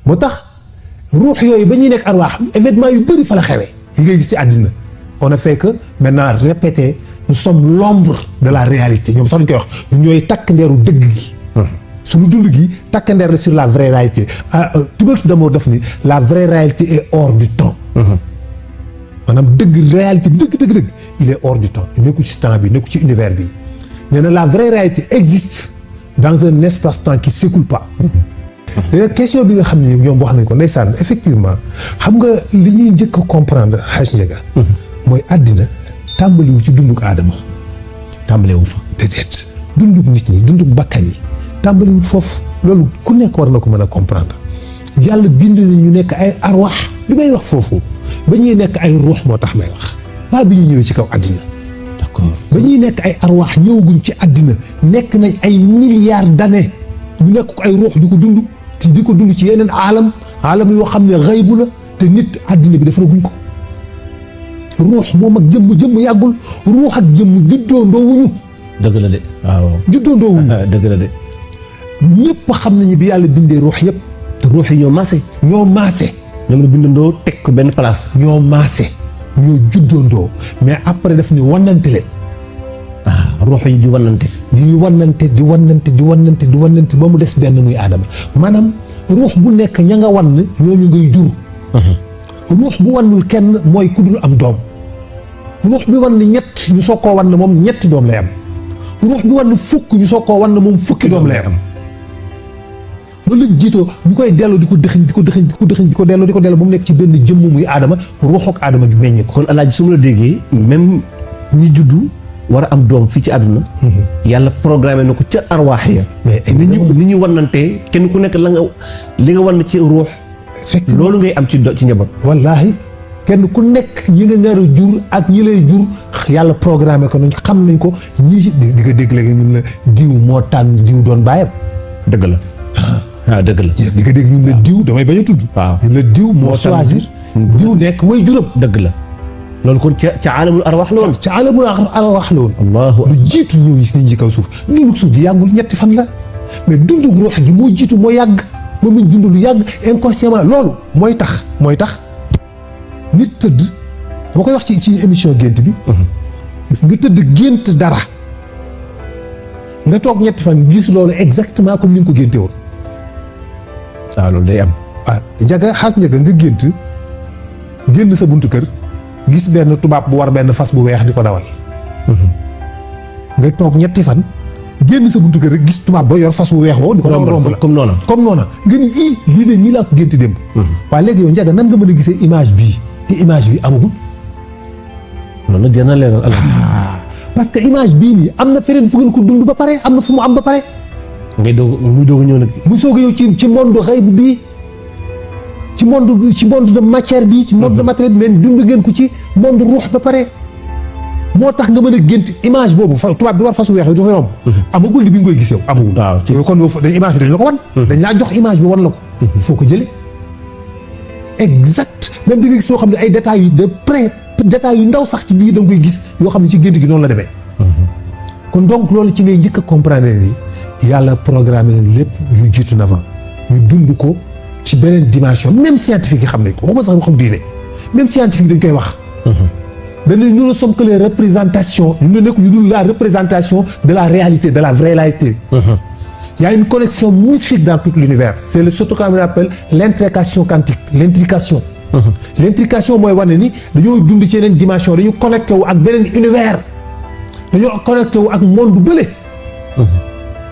moo tax ruux yooyu ba ñuy nekk arwaax événement yu bëri fa la xewee yi ngay gis ci àddina on a fait que maintenant répéter nous sommes l'ombre de la réalité ñoom sax dañ koy wax ñu ñooy takk ndeeru dëgg gi suñu dund gi takk ndeer la sur la vraie réalité Tibet d'Amour daf ni la vraie réalité est hors du temps maanaam dëgg réalité bi dëgg il est hors du temps nekku ci temps bi nekku ci univers bi nee na la vraie réalité existe dans un espace-temps qui s'écoule pas léegi question bi nga xam ne ñoom wax nañ ko ndeysaan effectivement xam nga li ñuy njëkk a comprendre Hadj Ndiaga mooy àddina tàmbaliwu ci dunduk aadama tàmbalewu fa déedéet dunduk nit ñi dunduk bakkan yi tàmbaliwul foofu loolu ku nekk war na ko mën a comprendre yàlla bind na ñu nekk ay arwaax li may wax foofu ba ñuy nekk ay ruux moo tax may wax waa bi ñu ñëwee ci kaw àddina d'accord ba ñuy nekk ay arwaax ñëwaguñ ci àddina nekk nañ ay milliards d'années ñu nekk ko ay ruux di ko dund te di ko dund ci yeneen aalam yoo xam ne xaybu la te nit àddina bi defaraguñ ko ruux moom ak jëmm yàggul ruux ak jëmm juddoo ndoowuñu dëgg la de waaw juddoo ndoowuñu dëgg la de ñëpp xam nañu bi yàlla bindee ruux yëpp te ruux yi ñoo maase ñoom la bindandoo teg ko benn place ñoo maase ñoo juddoondoo mais après daf ni wannante leen ruux yi di wannante ba mu des benn muy aadama maanaam ruux bu nekk ña nga wann ñooñu ngay jur ruux bu wannul kenn mooy ku dul am doom ruux bi wann ñett ñu soog koo wann moom ñetti doom lay am ruux bi wann fukk ñu soog koo wann moom fukki doom lay am loolu lañ jiitoo ñu koy delloo di ko delloo ba mu nekk ci benn jëmm muy aadama ruux ak aadama gi meññ ko. kon alaaji su ma la déggee même ñi juddu war a am doom fii ci àdduna yàlla programmé na ko ca arwaax ya mais ni ñu wannantee kenn ku nekk li nga wann ci ruux loolu ngay am ci njaboot wallaahi kenn ku nekk ñi nga nar a jur ak ñi lay jur yàlla programmé ko nañ xam nañ ko ñii di nga dégg léegi ñun la diw moo tànn diw doon bàyyam dëgg la dëgg la di nga dégg ñun la diw damay bañ a tudd ñun la diw moo choisir diw nekk way juram dëgg la loolu kon ca aalamul arwaax la woon ca aalamul arwaax la woon allahu lu jiitu ñëw yi nañ ci kaw suuf dunduk suuf gi yàggul ñetti fan la mais dunduk ruux gi moo jiitu moo yàgg moom lañ dund lu yàgg inconsciemment loolu mooy tax nit tëdd dama koy wax ci émission gént bi nga tëdd gént dara nga toog ñetti fan gis loolu exactement comme ni nga ko génte woon loolu day am Ndiaga Hadj Ndiaga nga génn sa buntu kër gis benn tubaab bu war benn fas bu weex di ko dawal nga toog ñetti fan génn sa buntu kër rek gis tubaab ba yor fas bu weex woo di ko dawal romb la comme noona nga ni lii de nii laa ko génti démb waaye léegi yow Ndiaga nan nga mën a gisee image bii te image bi amagul loolu nag dina leeral parce que image bii nii am na feneen fu ngeen ko dund ba pare am na fu mu am ba pare muy doog a ñëw nag mu soog a ñëw ci monde xayb bii ci monde de matière bii ci monde de matériel mais dund ngeen ko ci monde ruux ba pare moo tax nga mën a gént image boobu tubaab bi war fasu weex yi dafa yomb amagul di bi nga koy gis yow amagul kon yow dañ image bi dañ la ko wan dañ laa jox image bi wan la ko foo ko jëlee exact même di nga gis yoo xam ne ay détails yu de près détails yu ndaw sax ci biir da nga koy gis yoo xam ne ci gént gi noonu la demee kon donc loolu ci ngay njëkk a comprendre ni yàlla programmé na lépp yu jiitu na avant ñu dund ko ci beneen dimension même scientifique yi xam nañ ko waxuma sax xam diine même scientifique dañ koy wax dañ ne nous ne sommes que les représentations ñu ne nekk ñu dul la représentation de la réalité de la vraie réalité il y a une connexion mystique dans tout l'univers c'est ce qu'on appelle l'intrication quantique l'intrication mooy wane ni dañoo dund ci yeneen dimension dañu connecté wu ak beneen univers dañoo connecté wu ak monde bële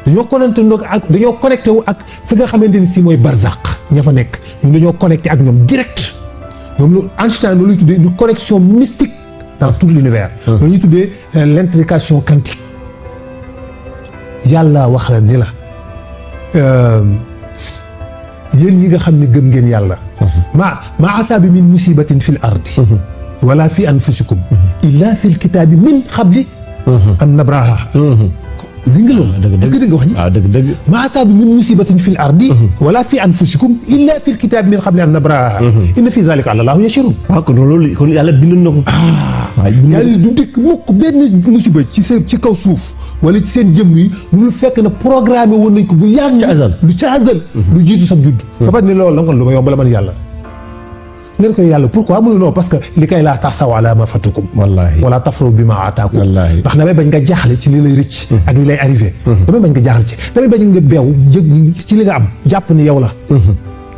dañoo connecté wu ak fi nga xamante ni si mooy barzaq ña fa nekk ñun dañoo connecté ak ñoom direct ñoom lu Einstein loolu ñuy tuddee une connexion mystique dans tout l'univers loolu ñuy tuddee l'intrication quantique yàlla wax la ni la yéen yi nga xam ne gëm ngeen yàlla ma asaabi min musibatin fil ardi wala fi anfusikum illa fil kitaabi min qabli an nabraha li nga loolu est-ce que dégg nga wax ji waaw dëgg maa asaabi min musibatin fil ardi wala fi anfusikum illa fil kitaabi min qabli an nabraha inna fi zalika ala llaahu yashurun waaw kon loolu kon yàlla bindoon na ko yàlla du dëkk mukk benn musiba ci kaw suuf wala ci seen jëmm yi lu fekk na programmé woon nañ ko bu yàgg ca azal lu jiitu sax judd ba pare ni loolu la nga lu ma yomb la man yàlla ngeen koy yàlla pourquoi mu ne non parce que li kay laa taxaw ala ma fatukum wallaahi wala tafrahu bi ma ataakum wallaahi ndax damay bañ nga jaaxle ci li lay rëcc ak li lay arrivé damay bañ nga jaaxle ci damay bañ nga beew jëg ci li nga am jàpp ni yow la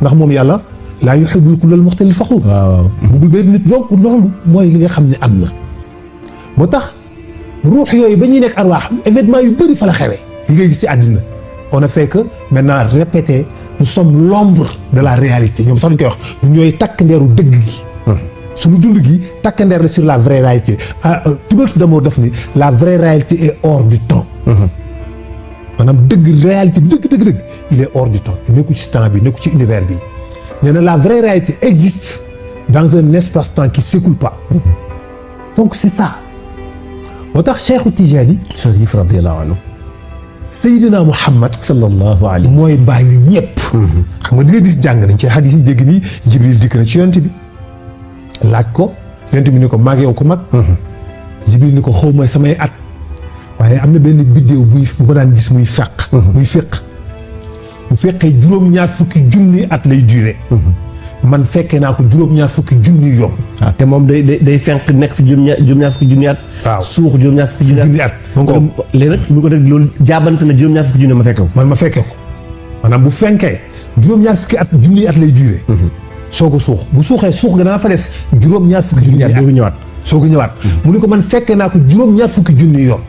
ndax moom yàlla laa yuhibbul kullal muxtalin faxuur waaw buggul benn nit donc loolu mooy li nga xam ne am na moo tax ruux yooyu ba ñuy nekk arwaax événement yu bëri fa la xewee yi ngay gis ci àddina on a fait que maintenant répéter nous sommes l'ombre de la réalité ñoom sax dañ koy wax ñu ñooy takk ndeeru dëgg gi suñu dund gi takk ndeer la sur la vraie réalité Tibet d'Amour daf ni la vraie réalité est hors du temps maanaam dëgg réalité dëgg il est hors du temps nekku ci temps bi nekku ci univers bi nee na la vraie réalité existe dans un espace-temps qui s'écoule pas donc c'est ça moo tax Cheikhu Tijaani Chérif radiyallahu anhu Seydina Muhammad sallallahu alayhi mooy bàyyi ñëpp xam nga di nga gis jàng nañ ci xadis yi dégg nii Jibril dikk na ci yonent bi laaj ko yonent bi ni ko mag yow ko mag Jibril ni ko xaw ma samay at waaye am na benn biddéew bu ma daan gis muy feq muy féq bu fekkee juróom-ñaar fukki junni at lay duré man fekkee naa ko juróom-ñaar fukki junni yoon waaw te moom day fenk nekk fi juróom-ñaar fukki junni at waaw suux juróom-ñaar fukki junni at léegi nag bu ko def loolu jaabante na juróom-ñaar fukki junni ma fekke ko man ma fekkee ko maanaam bu fenkee juróom-ñaar fukki at junni at lay duré soo ko suux bu suuxee suux nga dana fa des juróom-ñaar fukki junni at soo ko ñëwaat mu ne ko man fekkee naa ko juróom-ñaar fukki junni yoon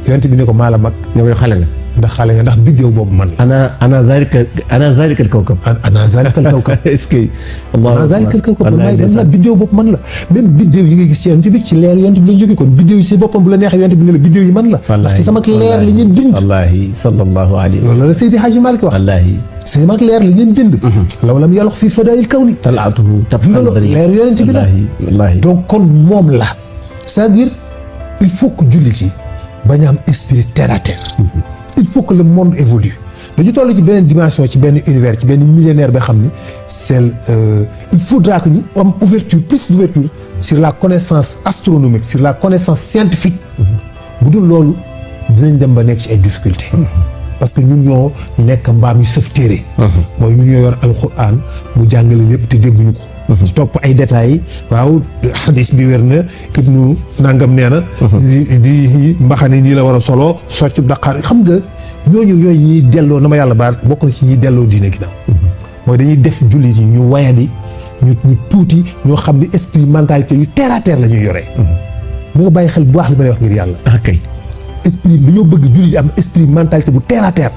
yonent bi ne ko maa la mag ñoo koy xale nga ndax xale nga ndax biddéew boobu man la ana zalika al-kawkab ana zalika al-kawkab est-ce que ana zalika al-kawkab man la biddéew boobu man la même biddéew yi nga gis ci yonent bi ci leer yonent bi lañ jógee kon biddéew yi si boppam bu la neexee yonent bi ne la biddéew yi man la ndax ci sama leer la ñuy bind wallaahi sallallahu alayhi wa sallam loolu la Seydi Hadji Malick wax wallaahi sama leer la ñuy bind law lam yalox fii fadaa'il kawni talaatuhu tabqal leer yonent bi la wallaahi donc kon moom la c'est-à-dire il faut que jullit yi bañ a am esprit terre à terre il faut que le monde évolue dañu toll ci beneen dimension ci benn univers ci benn millénaire ba xam ni c'est il faudra que ñu am ouverture plus d'ouverture sur la connaissance astronomique sur la connaissance scientifique bu dul loolu dinañ dem ba nekk ci ay difficultés parce que ñun ñoo nekk mbaam yu sëf téere mooy ñun ñoo yor alxuraan mu jàngale lépp te dégguñu ko ci topp ay détails waaw xadis bi wér na ibnu nangam nee na di mbaxane nii la war a solo socc daqaar xam nga ñooñu ñuy delloo na ma yàlla baar bokk na ci ñuy delloo diine ginnaaw mooy dañuy def jullit yi ñu wayadi ñu tuuti ñoo xam ne esprit mentalité yu terre à terre la ñuy yoree na nga bàyyi xel bu baax li ma lay wax ngir yàlla esprit dañoo bëgg jullit yi am esprit mentalité bu terre à terre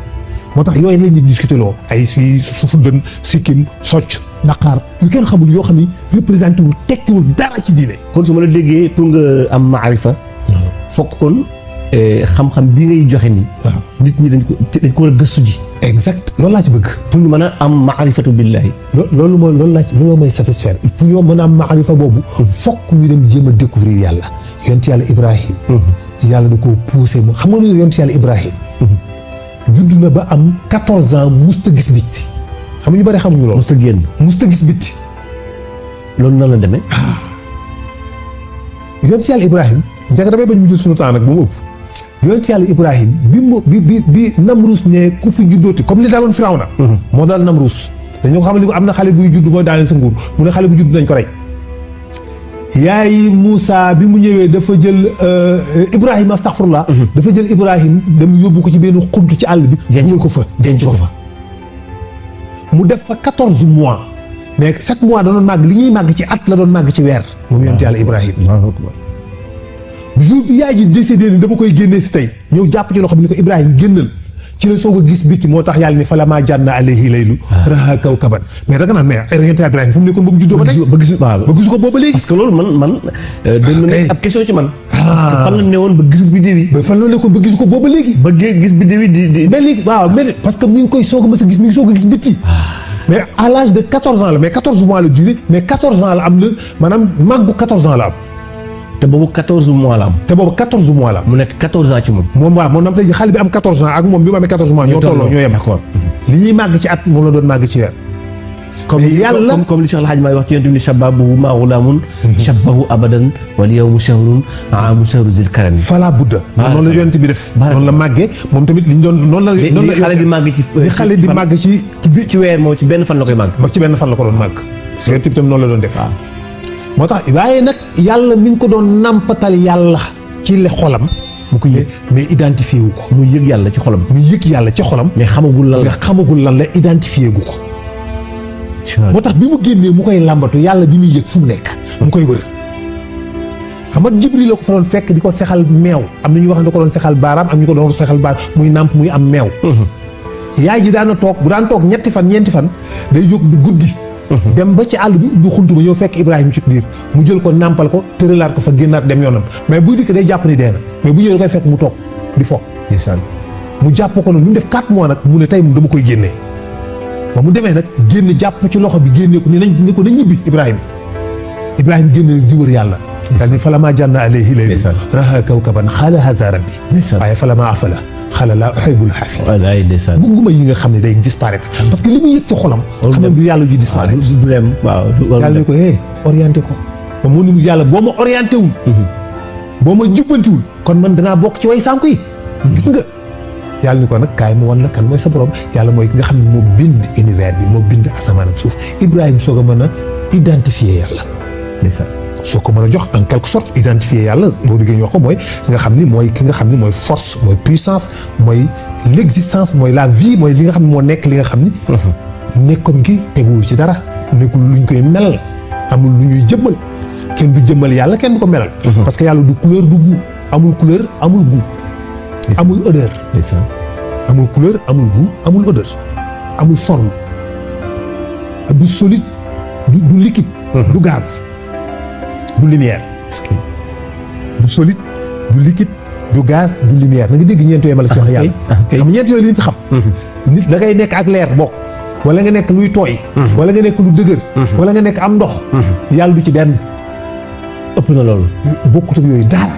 moo tax yooyu la ñuy discuter loo ay su fuddën sikkim socc Dakar yu kenn xamul yoo xam ni représenté wul tekkiwul dara ci diine. kon su ma la déggee pour nga am maarifa fokk kon xam-xam bi ngay joxe nii. waaw nit ñi dañ ko war a gëstu ji. exact loolu laa ci bëgg. pour ñu mën a am maarifatu billahi. loolu mooy satisfaire pour ñu mën a am maarifa boobu. fokk ñu dem jéem a découvrir yàlla. yonent yàlla Ibrahim. yàlla da koo poussé mu xam nga ne yonent yàlla Ibrahim. judd na ba am 14 ans musta gis bitti. xam nga ñu bari xamuñu loolu. musta gis bitti. loolu nan la demee. yonent yàlla Ibrahim njëkk damay bañ mu jël sunu temps nag ba mu ëpp. yonent yàlla Ibrahim bi Namruus ne ku fi juddooti comme li daaloon Firawna. moo daal Namruus dañoo xam ne am na xale buy judd mooy daaneel sa nguur mu ne xale bu judd nañ ko rey. yaay Moussa bi mu ñëwee dafa jël Ibrahim astaghfirullah. dafa jël Ibrahim dem yóbbu ko ci benn xuntu ci àll bi. denc ko fa denc ko fa. mu def fa 14 mois mais chaque mois da doon màgg li ñuy màgg ci at la doon màgg ci weer moom yonent yàlla Ibrahim. jour bi yaay ji décidé ni dama koy génnee si tey ñëw jàpp ci loxo bi ni ko Ibrahim génnal ci la soog a gis bitti moo tax yàlla ni falammaa janna alayhi laylu ra'a kawkaban mais da nga naan mais yonent yàlla Ibrahim fu mu nekkoon ba mu juddoo ba tey ba gisu ko booba léegi. parce que loolu man dañ ma nekk ab question ci man. parce que fan la ne woon ba gisu biddew yi. fan la nekkoon ba gisu ko booba léegi. ba gis biddew yi di. mais léegi waaw mais parce que mi ngi koy soog a mës a gis mi ngi soog a gis bitti. mais à l'âge de 14 ans la mais 14 mois la durée mais 14 ans la am la maanaam màggu 14 ans la am te boobu 14 mois la am. te boobu 14 mois la am. mu nekk 14 ans ci moom. moom waaw moom tey xale bi am 14 ans ak moom bi mu amee 14 mois ñoo tolloo ñoo yem. d'accord. li ñuy màgg ci at moom la doon màgg ci weer. comme li Cheikh El Hadj Maay wax ci yonent bi shababuhu maa ghulaamun shabbahu abadan wal yawmu shahrun aamu shahru zil karami. fala budda. noonu la yonent bi def. noonu la màggee moom tamit li ñu doon noonu la. noonu la xale bi màgg ci. li xale bi màgg ci weer moom ci benn fan la koy màgg. ci benn fan la ko doon màgg. parce que yonent bi tam noonu la doon def. moo tax waaye nag yàlla mi ngi ko doon nampatal yàlla ci le xolam. mu ko yëg mais identifié wu ko. mu yëg yàlla ci xolam. mu yëg yàlla ci xolam. mais xamagul lan la identifié gu ko. moo tax bi mu génnee mu koy làmbatu yàlla bi muy yëg fu mu nekk. mu koy wër. xam nga Jibril la ko fa doon fekk di ko sexal meew. am na ñu wax ne da ko doon sexal baaraam am ñu ko doon sexal baaraam muy nàmp muy am meew. yaay ji daan na toog bu daan toog ñeenti fan day jóg du guddi. dem ba ci àll bi ubbi xuntu ba ñëw fekk Ibrahima ci biir mu jël ko nàmpal ko tëralaat ko fa génnaat dem yoonam mais buy dikk day jàpp ni dee na mais bu ñëwee da koy fekk mu toog di fo. mu jàpp ko noonu mu def 4 mois nag mu ne tey dama koy génnee ba mu demee nag génn jàpp ci loxo bi génnee ko ni ko na ñibbi Ibrahima génne di wër yàlla. daal ni falamaa janna alayhi laylu ra'a kawkaban qaala haazaa rabbii waaye falamaa afala xala laa uhibbul aafiiliin. bëgguma yi nga xam ne day disparaître. parce que li muy yëg ci xolam. xam ne du yàlla ju disparaître. du dem waaw yàlla ni ko orienté ko. moom moo ni yàlla boo ma orienté wul. boo ma jubbantiwul. kon man danaa bokk ci way sànku yi. gis nga yàlla ni ko nag kaay mu wan la kan mooy sa borom yàlla mooy ki nga xam ne moo bind univers bi moo bind asamaan ak suuf Ibrahima soog a mën a identifier yàlla. soo ko mën a jox en quelque sorte identifier yàlla boo déggee ñu wax ko mooy ki nga xam ni mooy force mooy puissance mooy l'existence mooy la vie mooy li nga xam ne moo nekk li nga xam ni. nekkoon gi teguwul ci dara nekkul luñ koy melal amul lu ñuy jëmmal kenn du jëmmal yàlla kenn du ko melal. parce que yàlla du couleur du goût amul couleur amul goût. amul odeur. amul couleur amul goût amul odeur amul forme du solide du liquide. du gaz. du lumière. du solide du liquide du gaz du lumière na nga dégg ñeent yooyu ma la ci wax yàlla. xam ñeent yooyu li ñu ci xam. nit da ngay nekk ak leer bokk. wala nga nekk luy tooy. wala nga nekk lu dëgër. wala nga nekk am ndox. yàlla du ci benn. ëpp na loolu. bokkut ak yooyu dara.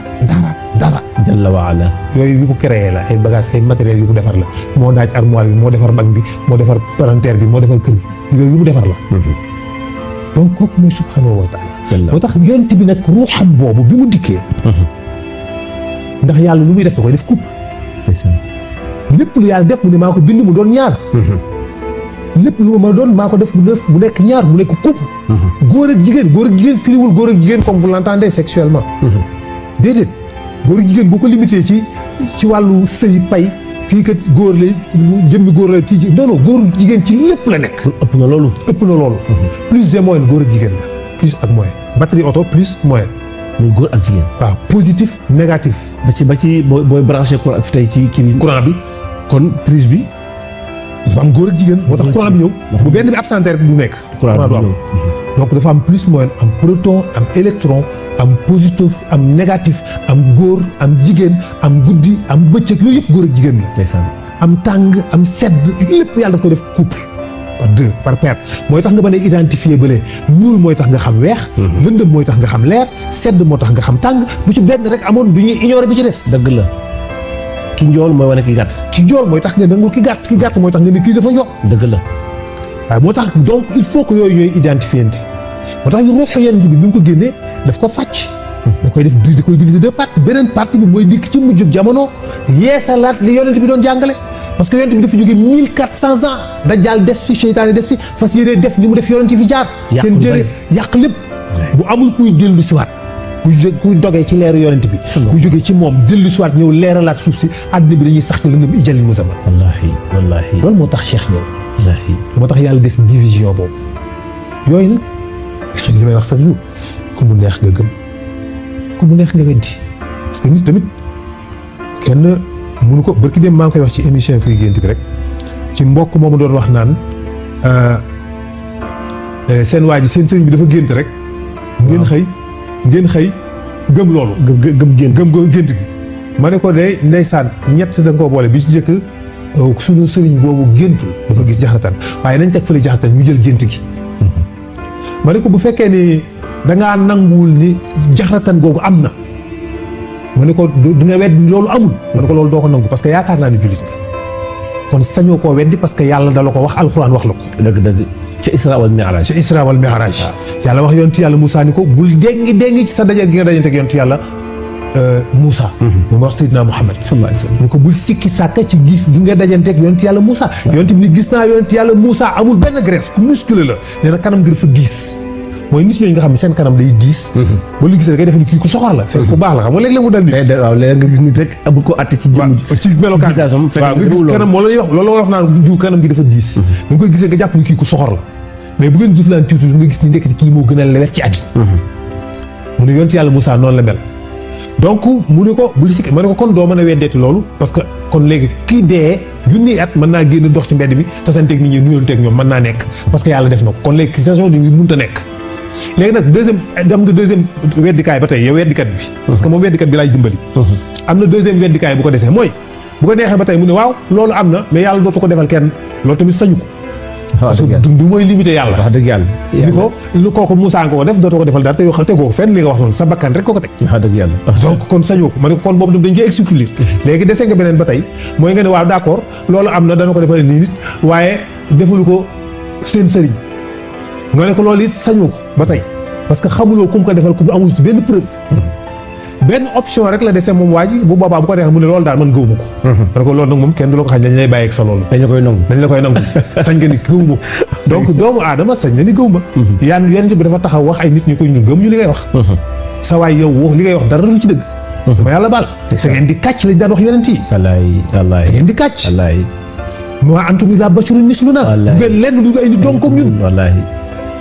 jalla wa ala. yooyu yu ko créé la ay bagages ay matériels yu mu defar la moo daaj armoire bi moo defar mag bi moo defar palanteer bi moo defar kër bi yooyu yu mu defar la. donc kooku mooy subhanahu wa taala. moo tax yonent bi nag ruuxam boobu bi mu dikkee. ndax yàlla lu muy def da koy def couple. lépp lu yàlla def mu ne maa ko bind mu doon ñaar. lépp lu ma doon maa ko def mu nekk ñaar mu nekk couple. góor ak jigéen firiwul góor ak jigéen comme vous l'entendez sexuellement. déedéet góor ak jigéen boo ko limité ci wàllu sëy pay kii kat góor la jëmmi góor la kii non góor ak jigéen ci lépp la nekk. ëpp na loolu. plus et moyen góor ak jigéen la plus ak moyen batterie auto plus moyen. muy góor ak jigéen. waaw positif négatif. ba ci booy branché courant fi tey ci courant bi kon prise bi. dafa am góor ak jigéen moo tax courant bi ñëw. bu benn bi absenté rek du nekk. courant du am donc dafa am plus moyen am proton am électron am positif am négatif am góor am jigéen am guddi am bëccëg yooyu yëpp góor ak jigéen la. am tàng am sedd lépp yàlla daf ko def couple. par deux par paire mooy tax nga mën a identifier bële ñuul mooy tax nga xam weex. lëndëm mooy tax nga xam leer sedd moo tax nga xam tàng bu ci benn rek amoon du ñuy ignorer bi ci des. dëgg la ki njool mooy wane ki gàtt. ki njool mooy tax nga nangul ki gàtt mooy tax nga ne kii dafa njool. dëgg la waaye moo tax donc il faut que yooyu ñooy identifier moo tax ruuxu yonent bi mu ko génnee daf ko fàcc. da koy diviser deux parties beneen partie bi mooy dikk ci mujjug jamono yeesalaat li yonent bi doon jàngale. parce que yonent bi dafa jógee 1400 ans dajjaal des fi seytaane des fi fas yéene def li mu def yonent fi jaar. seen jëre yàq lépp. bu amul kuy dellu si waat kuy dogee ci leeru yonent bi. kuy jógee ci moom dellu si waat ñëw leeralaat suuf si àdduna bi dañuy sax ci lëndëm ijalil musamman. wallaahi loolu moo tax Cheikh ñëw. wallaahi moo tax yàlla def division boobu. yooyu nag li may wax sax jour ku mu neex nga gëm ku mu neex nga weddi parce que nit tamit kenn. munu ko barki dem maa ngi koy wax ci émission Firi Guent bi rek ci mbokk moomu doon wax naan seen waa ji seen sëriñ bi dafa gént rek. ngeen xëy gëm loolu. gëm gént gi. ma ne ko de ndeysaan ñett da nga koo boole bi ci njëkk sunu sëriñ boobu géntul dafa gis jaxaratan waaye nañ teg fële jaxaratan ñu jël gént gi. ma ne ko bu fekkee ni dangaa nanguwul ni jaxratan googu am na mu ne ko du nga weddi loolu amul mu ne ko loolu doo ko nangu parce que yaakaar naa ni jullit nga kon sañoo koo weddi parce que yàlla dala ko wax alxuraan wax la ko. dëgg ca Isra wal Mi'raj. ca Isra wal Mi'raj. yàlla wax yonent yàlla Moussa ni ko bul déngi ci sa daje gi nga dajante ak yonent yàlla Moussa. mu wax Seydina Muhammad. sallallahu alayhi wa sallam ni ko bul sikki sàkka ci gis gi nga dajante ak yonent yàlla Moussa. yonent bi ni gis naa yonent yàlla Moussa amul benn graisse ku musculé la nee na kanam gi dafa diis. mooy nit ñooñu nga xam ne seen kanam day diis. ba lu gisee da ngay defe ni kii ku soxor la. fekk ku baax la xam nga léeg-léeg mu dal nit. waaw léeg nga gis nit rek bu ko àtte ci jëmm ci melokaan waaw nga gis kanam moo la ñuy wax loolu wax naan jiw kanam gi dafa diis. da nga koy gisee nga jàpp ni kii ku soxor la mais bu ngeen jëflaan tuuti nga gis ni ndekk kii moo gën a lewet ci àddina. mu ne yonent yàlla Moussa noonu la mel. donc mu ne ko bul sikki ma ne ko kon doo mën a weddeeti loolu parce que kon léegi kii dee junni at mën naa génn dox ci mbedd mi tasanteeg nit ñi nuyoonteeg ñoom mën naa nekk parce que yàlla def na ko kon léegi saison bi mënut a nekk. léegi nag deuxième weddikaay ba tey yow weddikat bi parce que moom weddikat bi laay dimbali. am na deuxième weddikaay bu ko desee mooy bu ko neexee ba tey mu ne waaw loolu am na mais yàlla dootu ko defal kenn loolu tamit sañu ko. parce que du mooy limité yàlla. wax dëgg yàlla. ni ko lu kooku Moussa nga ko def dootoo ko defal dara te yoo tegoo ko fenn li nga wax noonu sa bakkan rek ko teg. wax dëgg yàlla. donc kon sañoo ko ma ne ko kon boobu dañ koy exclure. léegi dese nga beneen ba tey mooy nga ne waaw d'accord loolu am na dana ko defal nii nit waaye defalu ko seen sëriñ nga ne ko loolu it sañoo ko ba tey parce que xamuloo ku mu ko defal ku amul ci benn preuve. benn option rek la dese moom waa ji bu boobaa bu ko neexee mu ne loolu daal man gëwuma ko. ma ne ko loolu nag moom kenn du la ko xañ dañ lay bàyyi ak sa loolu. dañ la koy nangu sañ nga ni gëwuma ko donc doomu aadama sañ na ni gëwuma. yaan yonent bi dafa taxaw wax ay nit ñu koy ñu gëm ñu li ngay wax. sa waay yow wax li ngay wax dara du ci dëgg. dama yàlla baal. sa ngeen di kàcc lañ daan wax yonent yi. wallaay ngeen di kàcc. wallaay. maa antum illaa basharun mislunaa. wallaay bu ngeen lenn du ay nit doon comme ñun. wallaay.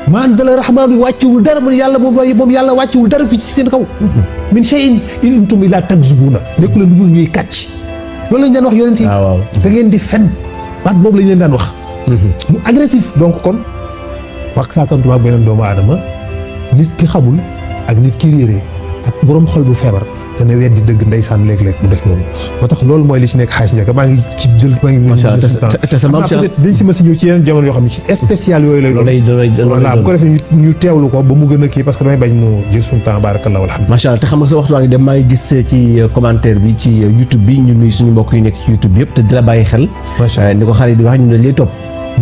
ma anzala rahmaanu wàccewul dara man yàlla moom yàlla wàccewul dara fii ci seen kaw. min shay'in in antum illaa takzibuuna nekku leen dul ñuy kàcc. loolu lañ daan wax yonent yi. waaw da ngeen di fen baat boobu lañ leen daan wax. mu agressif donc kon wax saakantuma ak beneen doomu aadama nit ki xamul ak nit ki réeree ak borom xol bu feebar dana weddi dëgg ndeysaan léeg-léeg mu def loolu moo tax loolu mooy li ci nekk xaaj njëkk maa ngi ci jël maa ngi te sa maam dañ si ma si ñëw ci yeneen jamono yoo xam ne ci spécial yooyu lay doon voilà bu ko defee ñu teewlu ko ba mu gën a kii parce que damay bañ mu jël suñu temps barakallahu alhamdulilah macha allah te xam nga sa waxtu waa ngi dem maa ngi gis ci commentaire bi ci YouTube bi ñu nuy suñu mbokk yu nekk ci YouTube bi yëpp te di la bàyyi xel ni ko xale yi di wax ñu ne lay topp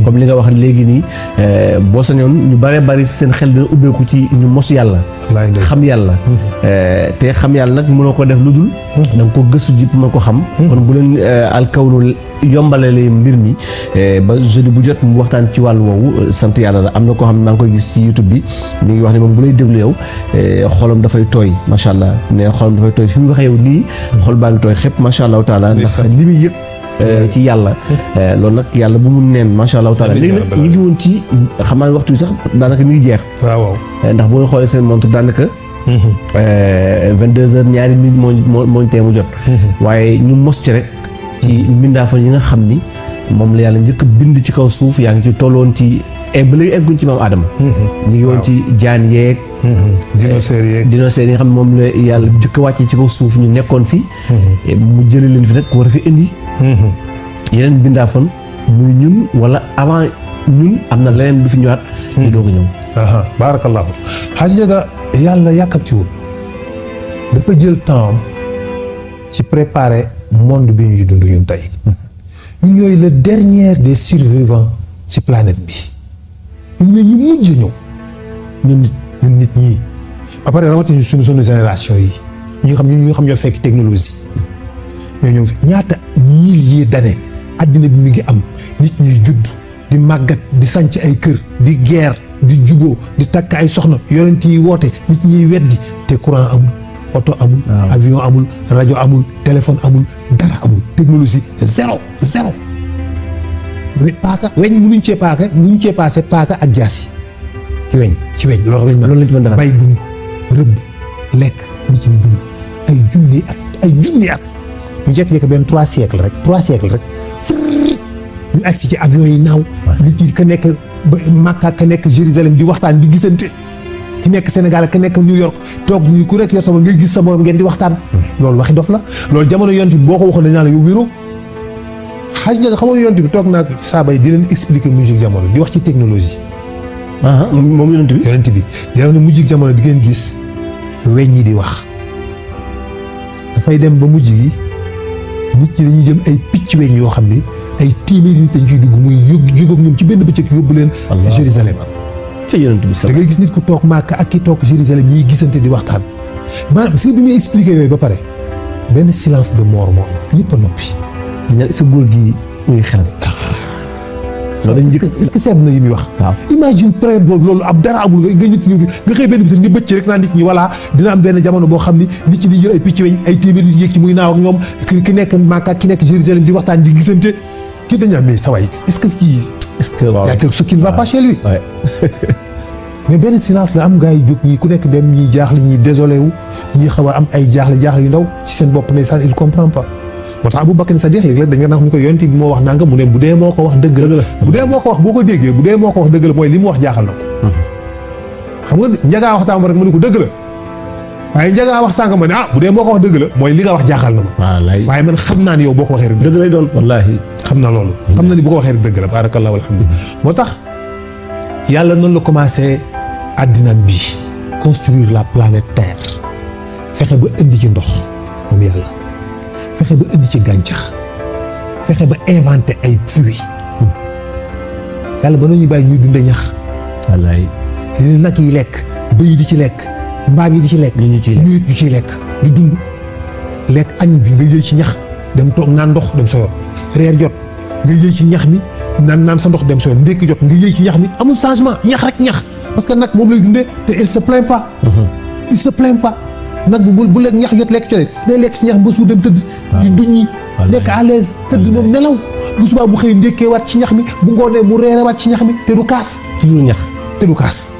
comme li nga wax léegi nii boo sañoon ñu bëree bëri seen xel dina ubbeeku ci ñu mos yàlla xam yàlla te xam yàlla nag mënoo ko def lu dul da nga ko gëstu ji mën ko xam kon bu leen alkawnu yombale lay mbir mi ba jeudi bu jot mu waxtaan ci wàllu woowu sant yàlla la am na koo xam ne maa ngi koy gis ci YouTube bi mi ngi wax ne moom bu lay déglu yow xolam dafay tooy macha allah ne xolam dafay tooy fi mu waxee yow nii xol baa ngi tooy xëpp macha allah taala ndax li muy yëg ci yàlla loolu nag yàlla bu mu neen macha allah taala léegi nag ñu ngi woon ci xam naa waxtu yi sax daanaka mi ngi jeex waaw ndax bu nga xoolee seen montre daanaka 22 heures ñaari minutes moo tee mu jot waaye ñu mos ci rek ci mbindaafan yi nga xam ni moom la yàlla njëkk bind ci kaw suuf yaa ngi ci tolloon ci ba léegi egguñ ci maam Adama ñu ngi woon ci jaan yeeg dinosaures yi nga xam ne moom la yàlla njëkk wàcce ci kaw suuf ñu nekkoon fi mu jëlee leen fi rek war a fi indi yeneen bindaafan muy ñun wala avant ñun am na leneen du fi ñëwaat ñu doog a ñëw barakallahu xaaj njëga yàlla yàkkamtiwul dafa jël temps ci préparer monde bi ñuy dund ñun tey ñun ñooy le dernier des survivants ci planète bi ñun ñooy ñu mujj ñëw ñun nit ñii ba pare rawatina suñu génération yi ñi nga xam ñoo fekk technologie ñoo ñëw fi ñaata milliers d'années addina bi mi ngi am nit ñuy judd di màggat di sanc ay kër di guerre di juboo di takk ay soxna yonent yi woote nit ñuy weddi te courant amul oto amul avion amul rajo amul téléphone amul dara amul technologie zéro paaka weñ munuñ cee passé paaka ak jaasi ci weñ loolu lañ mën a bay dund rëbb lekk nit ñi dund ay junni at ñu jekk-jekk benn 3 siècles rek ñu agsi ci avion yi naaw nit ñi ka nekk Makka ka nekk Jérusalem di waxtaan di gisante ki nekk Sénégal ka nekk New York toog ñu ku nekk yor sama ngay gis sa morom ngeen di waxtaan loolu waxi dof la loolu jamono yonent bi boo ko waxoon dañ naan la yow wéroo xaaj nga xamoon yonent bi toog naa saaba yi di leen expliquer musique jamono di wax ci technologie moom yonent bi. yonent bi dina ne mujj jamono di ngeen gis weñ ñi di wax dafay dem ba mujj gi nit ñi dañuy jël ay picc weñ yoo xam ni ay téeméeri nit dañ ciy dugg muy yóbbu ñoom ci benn bëccëg yóbbu leen. Jérusalem. ca yonent bi da ngay gis nit ku toog Màkka ak ki toog Jérusalem ñiy gisante di waxtaan maanaam si bi muy expliqué yooyu ba pare benn silence de mort moom ñëpp a noppi. sa góor gi muy xel. est-ce que seet na yi muy wax. waaw imagine période boobu loolu ab dara amul nga nit ñi nga xëy benn bis nga bëcc rek naan nit ñi voilà dina am benn jamono boo xam ni nit ñi di jël ay picc weñ ay téeméer nit yéeg ci muy naaw ak ñoom ki nekk Makka ki nekk Jérusalem di waxtaan di gisante kii dañu am mais sa waay est-ce que kii. est-ce que waaw y a quelque chose qui ne va pas chez lui. Ouais. mais benn silence la am gars yi jóg ñi ku nekk dem ñi jaaxle ñi désolé wu ñi xaw a am ay jaaxle yu ndaw ci seen bopp ne il comprend pas. moo tax Abu Bakr Sadiq léeg-léeg dañ nga naan ñu ko yonent bi moo wax nanga mu ne bu dee moo ko wax dëgg la bu dee moo ko wax boo ko déggee bu dee moo ko wax dëgg la mooy li mu wax jaaxal na ko. xam nga njagaa wax taam rek mu ne ko dëgg la waaye njagaa wax sànq ma ne bu dee moo ko wax dëgg la mooy li nga wax jaaxal na ma. waaye man xam naa ne yow boo ko waxee rek dëgg lay doon wallaahi. xam na loolu. xam na ni bu ko waxee rek dëgg la barakallahu alhamdulillah. moo tax yàlla noonu la commencé addinaam bi construire la planète Terre fexe ba indi ci ndox moom yàlla. fexe ba indi ci gàncax fexe ba inventé ay fruits yàlla ba nañu bàyyi ñuy dunde ñax. wallaay. nag yi lekk bëy di ci lekk mbaam yi di ci lekk. ñu ciy lekk di dund lekk añ bi nga yëy ci ñax dem toog naan ndox dem sa yoon reer jot nga yëy ci ñax mi naan sa ndox dem sa yoon ndékki jot nga yëy ci ñax mi amul changement ñax rek ñax parce que nag moom lay dundee te il se plaint pas. il se plaint pas. nag bu lekk ñax jot lekk cole day lekk ci ñax ba suur dem tëdd di duññi nekk à l'aise tëdd moom nelaw bu subaa bu xëy ndékkee waat ci ñax mi bu ngoonee mu reere waat ci ñax mi te du kaas toujours ñax te du kaas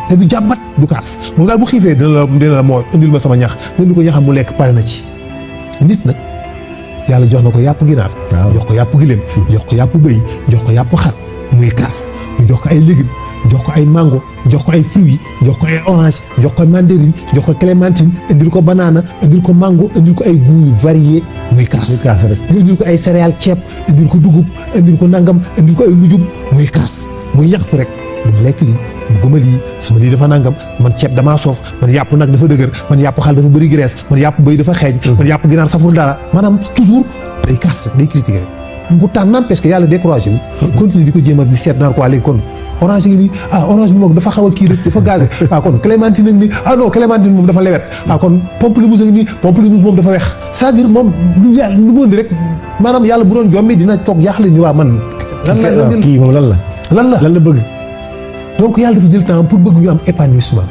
te du jàmbat du kaas moom daal bu xiifee dina la moo indil ma sama ñax nga indi ko ñaxam mu lekk pare na ci nit nag yàlla jox na ko yàpp ginaar jox ko yàpp giléem jox ko yàpp bëy jox ko yàpp xar muy kaas ñu jox ko ay légumes jox ko ay mango jox ko ay fruits jox ko ay orange jox ko mandarine jox ko clémentine indil ko banana indil ko mango indil ko ay goût varié muy kaas rek indil ko ay céréales ceeb indil ko dugub indil ko nangam indil ko ay lujum muy kaas muy ñaxtu rek dama lekk lii bëgguma lii sama lii dafa nangam man ceeb damaa soof man yàpp nag dafa dëgër man yàpp xal dafa bëri graisse man yàpp bëy dafa xeeñ man yàpp ginaar saful dara maanaam toujours day kaas rek day critiquer rek bu tànn n'empêche que yàlla découragé wu continue di ko jéem a di seet naan quoi léegi kon orange ngi nii orange bi moom dafa xaw a kii rek dafa gazé kon clémentine ngi nii non clémentine moom dafa lewet kon pamplemousse ngi nii pamplemousse moom dafa wex c'est-à-dire moom lu yàlla lu moon di rek maanaam yàlla bu doon jommi dina toog yaaxle ni waa man lan kii moom lan la bëgg donc yàlla dafa jël temps pour bëgg ñu am épanouissement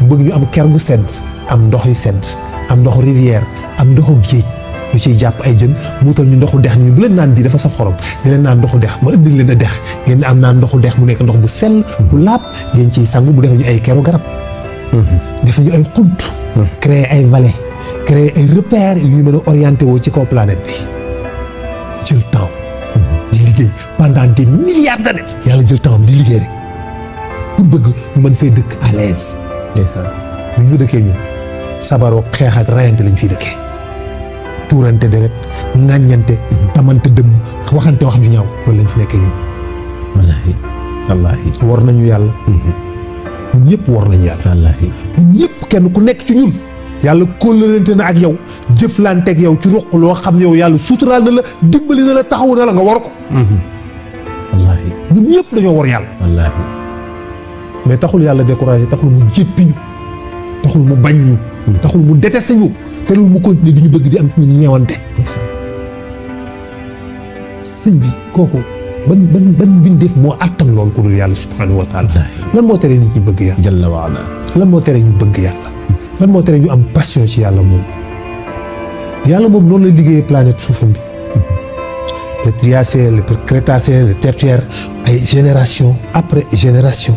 bëgg ñu am ker gu sedd am ndox yu sedd am ndoxu rivière am ndoxu géej ñu ciy jàpp ay jën mu wutal ñu ndoxu dex ñu bu leen naan bii dafa saf xorom di leen naan ndoxu dex ma indil leen a dex ngeen am naan ndoxu dex mu nekk ndox bu sell bu laab ngeen ciy sangu bu defee ñu ay keru garab def ñu ay xunt créer ay vallées créer ay repères yu ñu mën a orienté woo ci kaw planète bi jël temps di liggéey pendant des milliards d'années yàlla jël temps di liggéey rek pour bëgg ñu mën fay dëkk à l'aise ñu ñu fa dëkkee ñun sabaroo xeex ak rayante lañ fiy dëkkee tuurante deret ŋàññante tamante dëmm waxante wax ju ñaaw loolu lañ fi nekkee ñun wallaahi war nañu yàlla ñun ñëpp war nañu yàlla wallaahi ñun ñëpp kenn ku nekk ci ñun yàlla kóllërante na ak yow jëflante ak yow ci ruq loo xam yow yàlla suturaal na la dimbali na la taxawu na la nga war ko wallaahi ñun ñëpp dañoo war yàlla wallaahi mais taxul yàlla découragé taxul mu jéppi ñu taxul mu bañ ñu taxul mu détesté ñu te loolu mu continuer di ñu bëgg di am ñu ñeewante sëñ bi kooku ban mbindeef moo àttan loolu ku dul yàlla subhanahu wa taala lan moo tere nit ñi bëgg yàlla jalla wa ala lan moo tere ñu bëgg yàlla lan moo tere ñu am passion ci yàlla moom noonu la liggéeyee planète suufam bi le Triacé le Crétacé le Tertiaire ay génération après génération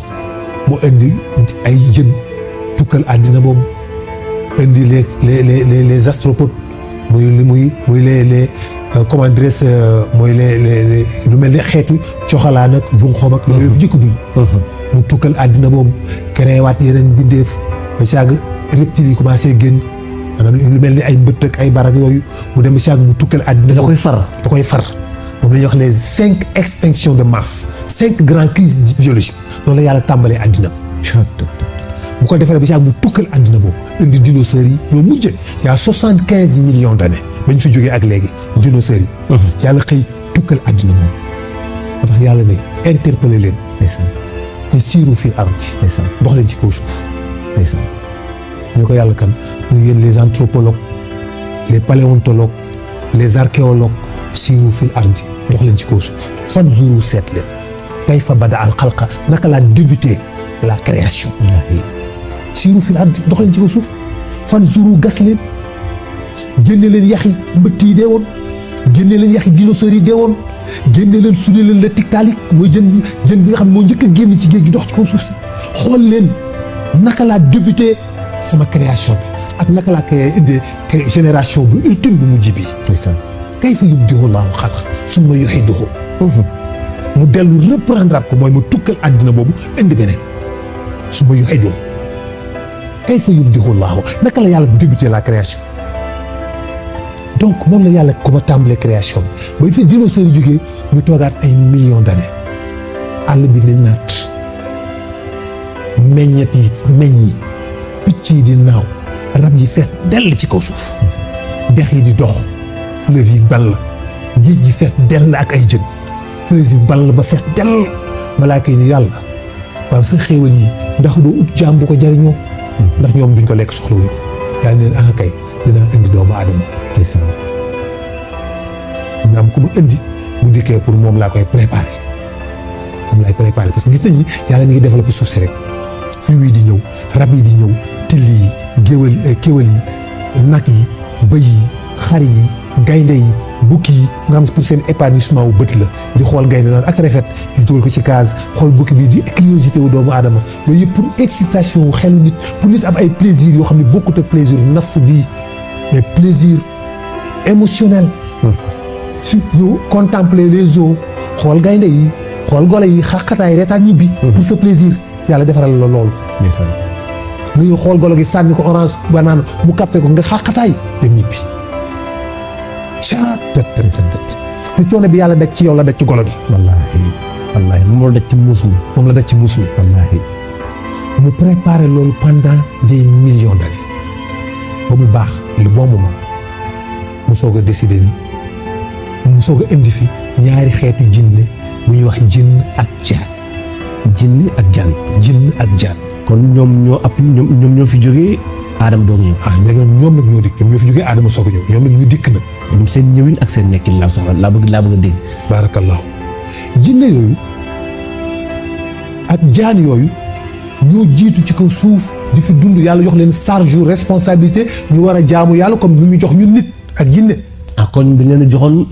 mu indi ay jën tukkal àddina boobu indi les astropodes muy les comment dirais-je mooy les lu mel ni xeetu coxalaan ak junxoom ak yooyu njëkk dund mu tukkal àddina boobu créé waat yeneen bindeef ba si àgg reptiles yi commencé génn maanaam lu mel ni ay mbëtt ak ay barak yooyu mu dem ba si àgg mu tukkal àddina da koy far moom la ñuy wax les 5 extinctions de masse 5 grandes crises biologiques loolu la yàlla tàmbalee àddina bu ko defee ba ci ak mu tukkal àddina boobu indi dinosaures yi ñoo mujjee y a 75 millions d'années bañ fi jógee ak léegi dinosaures yi. yàlla xëy tukkal àddina boobu. moo tax yàlla ne interpellé leen. ni siiru fii ardi. dox leen ci kaw suuf. ñu ko yàlla kan ñu yéen les anthropologues les paléontologues les archéologues siiru fii ardi dox leen ci kaw suuf. fan zuru seet leen. kayfa bada al xalqa naka laa débuté la création. siiru fii ardi dox leen ci kaw suuf. fan zuru gas leen. génne leen yaxi mbëtt yi dee woon. génne leen yaxi dinosaures yi dee woon. génne leen suñu leen la tiktaalik mooy jën bi nga xam ne moo njëkk a génn ci géej gi dox ci kaw suuf si. xool leen naka laa débuté sama création bi ak naka laa koy indee génération bu ultime bu mujj bi. kayfa yubdi'u llaahu xalqa summa yu'iiduhu. mu dellu reprendre ko mooy mu tukkal àddina boobu indi beneen summa yu'iiduhu. kayfa yubdi'u llaahu naka la yàlla débuté la création. donc moom la yàlla ko ma tàmbalee création bi ba fi dinosaures yi jógee ñu toogaat ay millions d'années àll bi ni naat meññet yi meññi picc yi di naaw rab yi fees dell ci kaw suuf dex yi di dox fleuve yi ball géej yi fees dell ak ay jën fleuve yi ball ba fees dell malaaka yi ni yàlla waaw sa xéewal yi ndax doo ut jaam bu ko jariñoo ndax ñoom duñ ko lekk soxlawuñ ko yàlla neen ah kay dinaa indi doomu aadama dina am ku ma indi bu dikkee pour moom laa koy préparer moom laay préparer parce que gis nañu yàlla mi ngi développé suuf si rek fruits yi di ñëw rab yi di ñëw till yi géwél kéwél yi nag yi bëy yi xar yi gaynde yi bukki yi nga xam ne pour seen épanouissement wu bët la di xool gaynde naan ak rafet ñu dugal ko ci case xool bukki bi di curiosité wu doomu aadama yooyu yëpp pour excitation wu xelu nit pour nit am ay plaisir yoo xam ne bokkut ak plaisir nafs bii mais plaisir émotionnel. su yow contempler les eaux xool gaynde yi xool golo yi xaqataay reetaan ñibbi. pour ce plaisir yàlla defaral la loolu. nga ñëw xool golo gi sànni ko orange banaan mu capté ko nga xaqataay dem ñibbi. te coono bi yàlla daj ci yow la daj ci golo gi. wallaahi moom la daj ci muus mi. moom la daj ci muus mi. wallaahi mu préparé loolu pendant des millions d'années ba mu baax le bon moment mu soog a décidé ni mu soog a indi fi ñaari xeetu jinne bu ñuy wax jinn ak jaan. jinne ak jaan. jinn ak jaan. kon ñoom ñoo fi jógee aadama doog ñëw. léegi nag ñoom nag ñoo dikk ñoom ñoo fi jógee aadama soog a ñëw ñoom nag ñu dikk nag. ñoom seen ñëwin ak seen nekkin laa soxla laa bëgg a dégg. barakallahu jinne yooyu ak jaan yooyu ñoo jiitu ci kaw suuf di fi dund yàlla jox leen charge responsabilité ñu war a jaamu yàlla comme bi mu jox ñun nit ak jinne. kon bi leen a joxoon.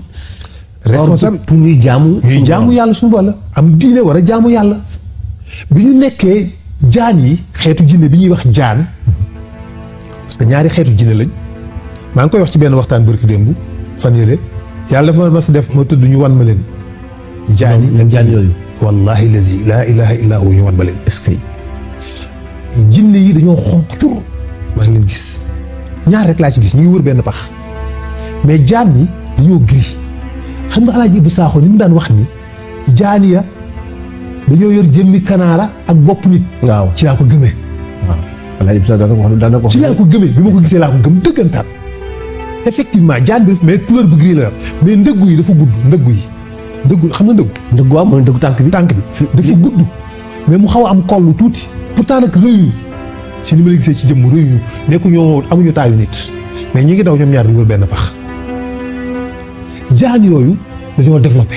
responsable pour ñuy jaamu. ñuy jaamu yàlla suñu bopp la am diine war a jaamu yàlla bi ñu nekkee jaan yi xeetu jinne bi ñuy wax jaan parce que ñaari xeetu jinne lañ maa ngi koy wax ci benn waxtaan barki démb fan yële yàlla dafa ma si def ma tudd ñu wan ma leen. jaan yi ak jaan yooyu. wallahi lazi laa ilaha illa hu ñu wan ma leen. est-ce que. jinne yi dañoo xonq tur maa ngi leen gis ñaar rek laa ci gis ñu ngi wër benn pax mais jaan yi dañoo gris xam nga Alaaji Ibu Saaxo ni mu daan wax ni jaan ya dañoo yor jëmmi kanaara ak bopp nit. waaw ci laa ko gëmee. waaw Alaaji Ibu Saaxo daan na ko. ci laa ko gëmee bi ma ko gisee laa ko gëm dëggantaan effectivement jaan bi mais couleur bu gris la yor mais ndëggu yi dafa gudd ndëggu yi ndëggu xam nga ndëggu. ndëggu waaw mooy ndëggu tànk bi. tànk bi dafa gudd mais mu xaw a am kollu tuuti pourtant nag rëyu si ni ma la gisee ci jëmm rëyu nekku ñoo amuñu taayu nit mais ñi ngi daw ñoom ñaar di wër benn pax. jaan yooyu dañoo développé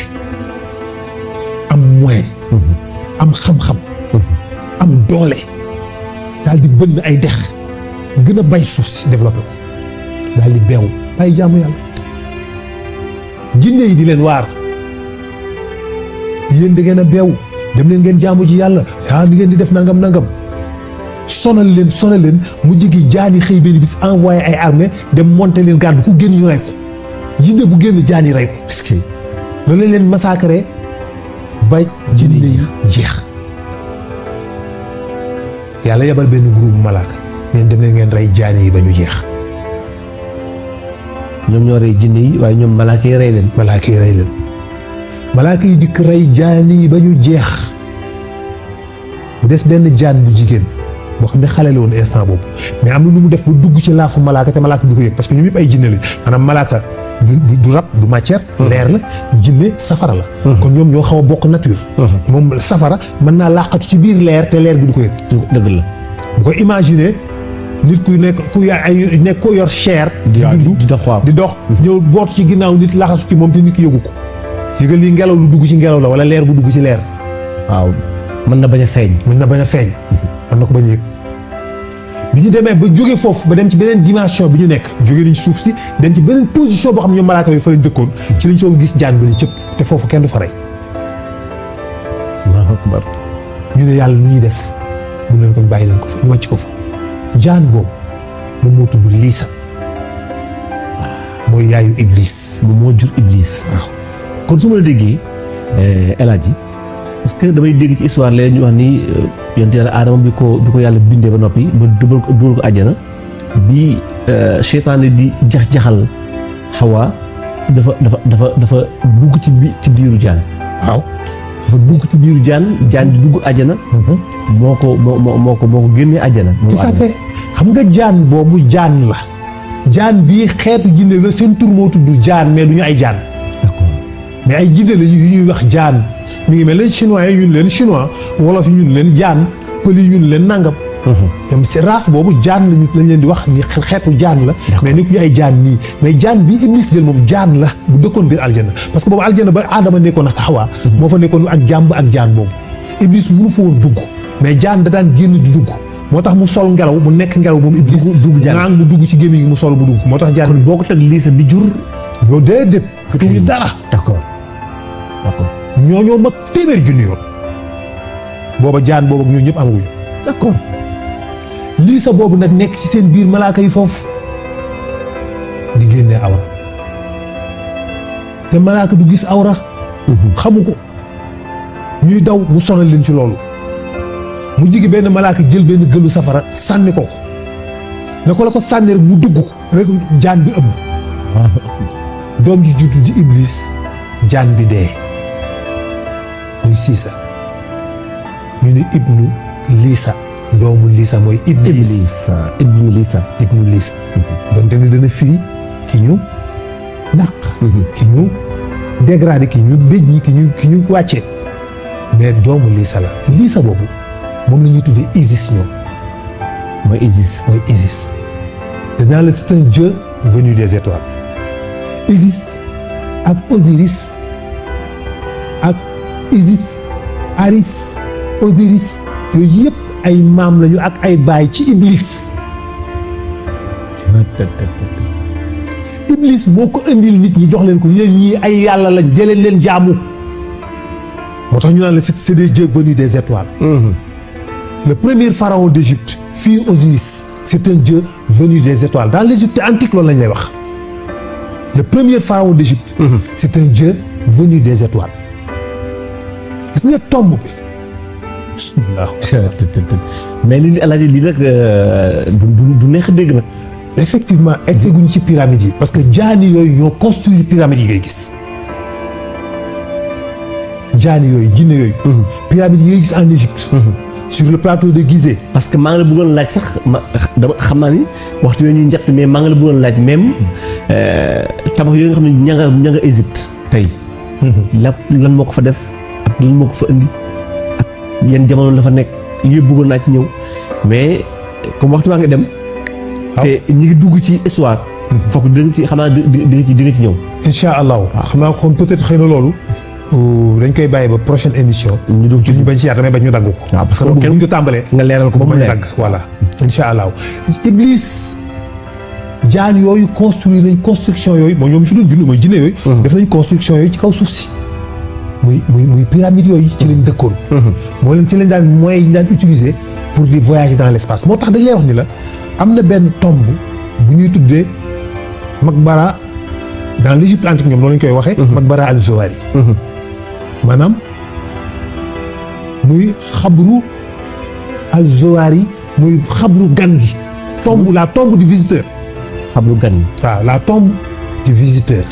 am moyen am xam-xam am doole daal di bënn ay dex gën a bay suuf si développé ko daal di beew bàyyi jaamu yàlla jinne yi di leen waar yéen da ngeen a beew dem leen ngeen jaamu ji yàlla ni ngeen di def nangam sonal leen mu jigi jaan yi xëy benn bis envoyé ay armée dem monter leen garde ku génn ñu rey ko jinne bu génn jaan yi rey ko parce que loolu lañ leen massacré ba jinne yi jeex yàlla yebal benn groupe malaaka neen dem leen ngeen rey jaan yi ba ñu jeex. ñoom ñoo rey jinne yi waaye ñoom malaaka yi rey leen. malaaka yi rey leen malaaka yi dikk rey jaan yi ba ñu jeex mu des benn jaan bu jigéen boo xam ne xale la woon instant boobu mais am na nu mu def ba dugg ci laafu malaaka te malaaka du ko yëg parce que ñoom yëpp ay jinne lañ maanaam malaaka du rab du matière leer la jinne safara la kon ñoom ñoo xaw a bokk nature moom safara mën naa làqatu ci biir leer te leer gi du ko yëg dëgg la bu ko imaginer nit ku nekk ku yor chair di dox ñëw boot ci ginnaaw nit laxasu ci moom te nit ki yëgu ko yëgal ni ngelaw lu dugg ci ngelaw la wala leer bu dugg ci leer waaw mën na bañ a feeñ mën na ko bañ a yëg bi ñu demee ba jóge foofu ba dem ci beneen dimension bi ñu nekk jóge nañ suuf si dem ci beneen position boo xam ne ñoom malaaka yooyu fa lañ dëkkoon ci lañ soo gis jaan ba ni cëpp te foofu kenn du fa rey Allahu akbar ñu ne yàlla lu ñuy def mu leen ko bàyyi leen ko fa ñu wàcc ko fa jaan boobu moom moo tudd Liisa mooy yaayu Iblis moom moo jur Iblis waaw kon su ma la déggee El Hadji parce que damay dégg ci histoire léegi ñu wax ni yonent yàlla Aadama bi ko yàlla bindee ba noppi ba dugal ko àjjana bi seytaane di jax-jaxal Xawa dafa dugg ci biiru jaan waaw dafa dugg ci biiru jaan di dugg àjjana moo ko génnee àjjana tout à fait xam nga jaan boobu jaan la jaan bii xeetu jinne la seen tur moo tudd jaan mais du ñu ay jaan d'accord mais ay jinne la yu ñuy wax jaan mi ngi mel ne chinois yi ñun leen chinois wolof yi ñun leen jaan pël yi ñun leen nangam ñoom si race boobu jaan lañ leen di wax ni xeetu jaan la mais ni ku ñu ay jaan nii mais jaan bi Iblis jël moom jaan la bu dëkkoon biir aljana parce que boobu aljana ba Aadama nekkoon ak Xawa moo fa nekkoon ak jàmb ak jaan boobu Iblis mënu fa woon dugg mais jaan da daan génn di dugg moo tax mu sol ngelaw mu nekk ngelaw moom Iblis dugg jaan naan mu dugg ci gémmiñ gi mu sol bu dugg moo tax jaan boo ko teg Liisa bi jur yow déedéet ñu dara d'accord ñoo mag téeméer junni yoon booba jaan boobu ak ñoo ñëpp amaguñu d'accord Liisa boobu nag nekk ci seen biir malaaka yi foofu di génnee awra te malaaka du gis awra xamu ko ñuy daw mu sonal leen ci loolu mu jigi benn malaaka jël benn gëlu safara sànni ko ne ko la ko sànni rek mu dugg rek jaan bi ëmb doom ji jiitu ji Iblis jaan bi dee muy Siisa ñu ne ibnu Liisa doomu Liisa mooy Iblis ibnu Liisa donte ne dana firi ki ñu dàq ki ñu dégradé ki ñu béj ñi ki ñu wàccee mais doomu Liisa la Liisa boobu moom la ñuy tuddee Isis ñoom mooy Isis danaa la c'est un dieu venu des étoiles Isis ak Osiris ak Isis Aris Osiris yooyu yëpp ay maam lañu ak ay baay ci Iblis Iblis moo ko indil nit ñi jox leen ko yéen ñii ay yàlla lañ jëleen leen jaamu moo tax ñu naan la c'est des dieux venus des étoiles le premier pharaon d'Égypte fii Osiris c'est un dieu venu des étoiles dans l'Égypte antique loolu lañ lay wax le premier pharaon d'Égypte c'est un dieu venu des étoiles gis nga tomb bi mais lii Alaaji lii nag du neex a dégg nag effectivement egseguñ ci pyramides yi parce que jaani yooyu ñoo construire pyramides yi ngay gis jaani yooyu jinne yooyu pyramides yi ngay gis en Égypte sur le plateau de Gizeh parce que maa ngi la bëggoon laaj sax dama xam naa ni waxtu yooyu ñuy njëkk mais maa ngi la bëggoon laaj même tabax yooyu nga xam ne ña nga Égypte tey lan moo ko fa def ak lan moo ko fa indi ak yenn jamono la fa nekk yëpp bëggoon naa ci ñëw mais comme waxtu waa nga dem te ñi ngi dugg ci histoire foog di nga ci xam naa di nga ci ñëw incha allahu xam naa kon peut-être xëy na loolu dañ koy bàyyi ba prochaine émission ñu dugg ci ñu bañ ci yaat damay bañ ñu dagg ko waaw parce que bu ñu ko tàmbalee nga leeral ko ba mu bañ leer dagg voilà incha allahu Iblis jaan yooyu construire nañ construction yooyu mooy ñoom fi doon julli mooy jinne yooyu def nañ construction yooyu ci kaw suuf si muy pyramide yooyu ci lañ dëkkoon moo leen ci lañ daan moyens yi ñu daan utiliser pour di voyager dans l'espace moo tax dañ lay wax ni la am na benn tombe bu ñuy tuddee Maqbara dans l'Égypte antique ñoom noonu lañ koy waxee Maqbara al-Zawari maanaam muy xabru al-Zawari muy xabru gan gi la tombe du visiteur xabru gan yi waaw la tombe du visiteur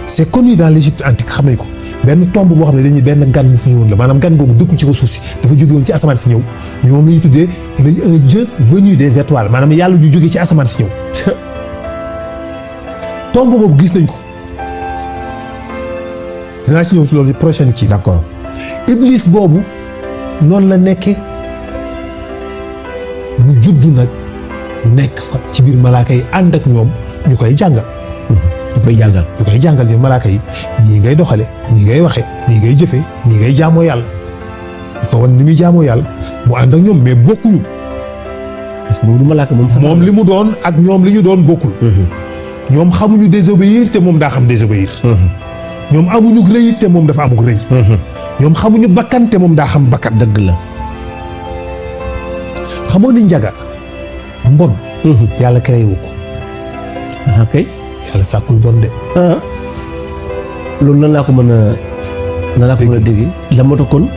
c'est connu dans l'Égypte antique xam nañ ko benn tomb boo xam ne dañuy benn gan bu fi ñëwoon la maanaam gan boobu dëkkul ci ko suuf si dafa jóge woon ci asamaan si ñëw ñoom la ñu tuddee un dieu venu des étoiles maanaam yàlla ju jóge ci asamaan si ñëw tomb boobu gis nañ ko dinaa ci ñëw ci loolu prochaine ci d'accord. iblis boobu noonu la nekkee mu juddu nag nekk fa ci biir malaaka yi ànd ak ñoom ñu koy jàngal ñu koy jàngal yi malaaka yi nii ngay doxale nii ngay waxe nii ngay jëfe nii ngay jaamoo yàlla ñu ko wan ni muy jaamoo yàlla mu ànd ak ñoom mais bokkuñu parce que boobu malaaka moom li mu doon ak ñoom li ñu doon bokkul ñoom xamuñu désobéir te moom daa xam désobéir ñoom amuñu rëy te moom dafa amuk rëy ñoom xamuñu bakkan te moom daa xam bakkan dëgg la xamoo ni njaga mbon yàlla créé wu ko kay yàlla sàkkul bon de loolu nan laa ko mën a dégg la moto kon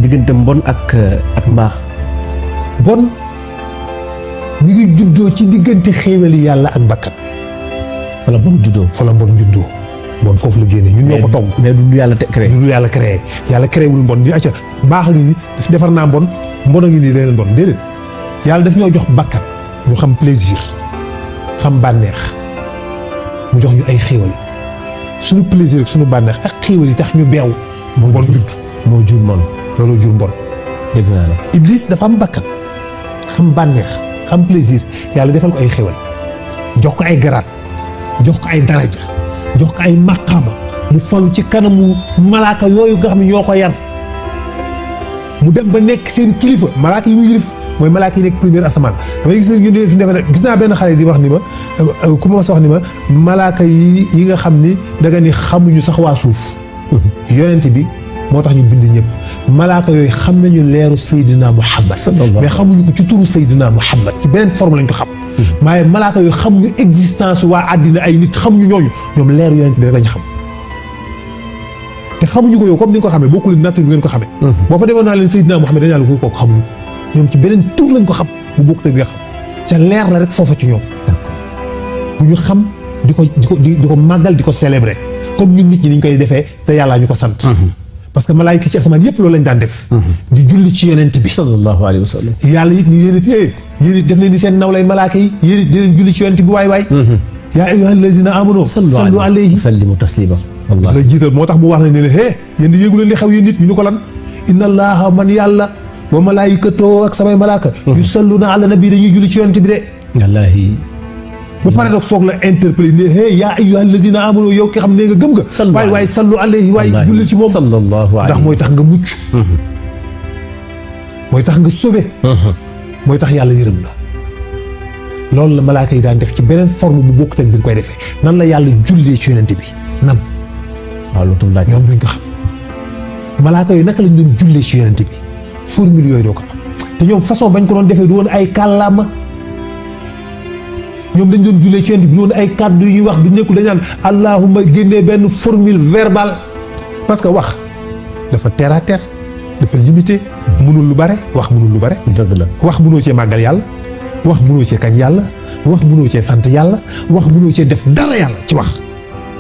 diggante mbon ak mbaax bon ñu ngi juddoo ci diggante xéewali yàlla ak bakkan fa la bon juddoo mbon foofu la génne ñun ñoo ko togg mais du yàlla créé du yàlla créé wul mbon ñu acca baax a ngi ni daf defar naa mbon a ngi nii leneen mbon déedéet yàlla daf ñoo jox bakkan ñu xam plaisir xam bànneex mu jox ñu ay xéewal suñu plaisir ak suñu bànneex ak xéewal yi tax ñu beew mbon judd moo jur mbon looloo jur mbon dégg naa la Iblis dafa am bakkan xam bànneex xam plaisir yàlla defal ko ay xéewal jox ko ay garaat jox ko ay daraja jox ko ay maqaama mu falu ci kanamu malaaka yooyu nga xam ne ñoo ko yar mu dem ba nekk seen kilifa malaaka yi muy yilif mooy malaaka yi nekk première asamaan damay gis ñu ne fi gis naa benn xale di wax ni ma ku ma sa wax ni ma malaaka yi nga xam ni danga ni xamuñu sax waa suuf yonent bi moo tax ñu bind ñëpp malaaka yooyu xam nañu leeru Seydina Muhammad mais xamuñu ko ci turu Seydina Muhammad ci beneen forme lañ ko xam waaye malaaka yooyu xamuñu existence waa àddina ay nit xamuñu ñooñu ñoom leeru yonent bi rek lañ xam te xamuñu ko yow comme ni nga ko xamee bokkul nature bi ngeen ko xamee boo fa demoon naa leen Seydina Muhammad dañaa la ko kooku xamuñu ñoom ci beneen tur lañ ko xam bu bokk te bi nga xam ca leer la rek foofa ci ñoom d'accord bu ñu xam di ko màggal di ko célébrer comme ñun nit ñi niñ koy defee te yàllaa ñu ko sant parce que malaayika ci asamaan yëpp loolu lañ daan def di julli ci yonent bi sallallahu alayhi wa sallam yàlla it ni yéen it def leen ni seen nawlay malaaka yi yéen it di leen julli ci yonent bi waay yaa ayyuhal lazina amanu sallu alayhi sallimu taslima la jiital moo tax mu wax na ne yéen di yéegu leen li xew yéen nit ñu ni ko lan inna allaha man yàlla wa malaayikatoo ak samay malaaka yusalluna ala nabi dañuy julli ci yonent bi de wallaahi ba pare nag soog la interpellé ne yaa ayyuhal lazina amanu yow ki xam ne nga gëm nga waay sallu alayhi waay julli ci moom ndax mooy tax nga mucc mooy tax nga sauvé mooy tax yàlla yërëm la loolu la malaaka yi daan def ci beneen forme bu bokk teg bi nga koy defee nan la yàlla jullee ci yonent bi nan waaw loolu tam laaj ñoom duñ ko xam malaaka yooyu naka lañ doon jullee ci yonent bi formule yooyu doo ko am te ñoom façon bañ ko doon defee du woon ay kàllaama ñoom dañ doon jullee ci yonent bi du woon ay kàddu yu ñuy wax du nekkul dañ naan allahumma génnee benn formule verbale parce que wax dafa terre à terre dafa limité mënul lu bare wax mënul lu bare dëgg la wax mënoo cee màggal yàlla wax mënoo cee kañ yàlla wax mënoo cee sant yàlla wax mënoo cee def dara yàlla ci wax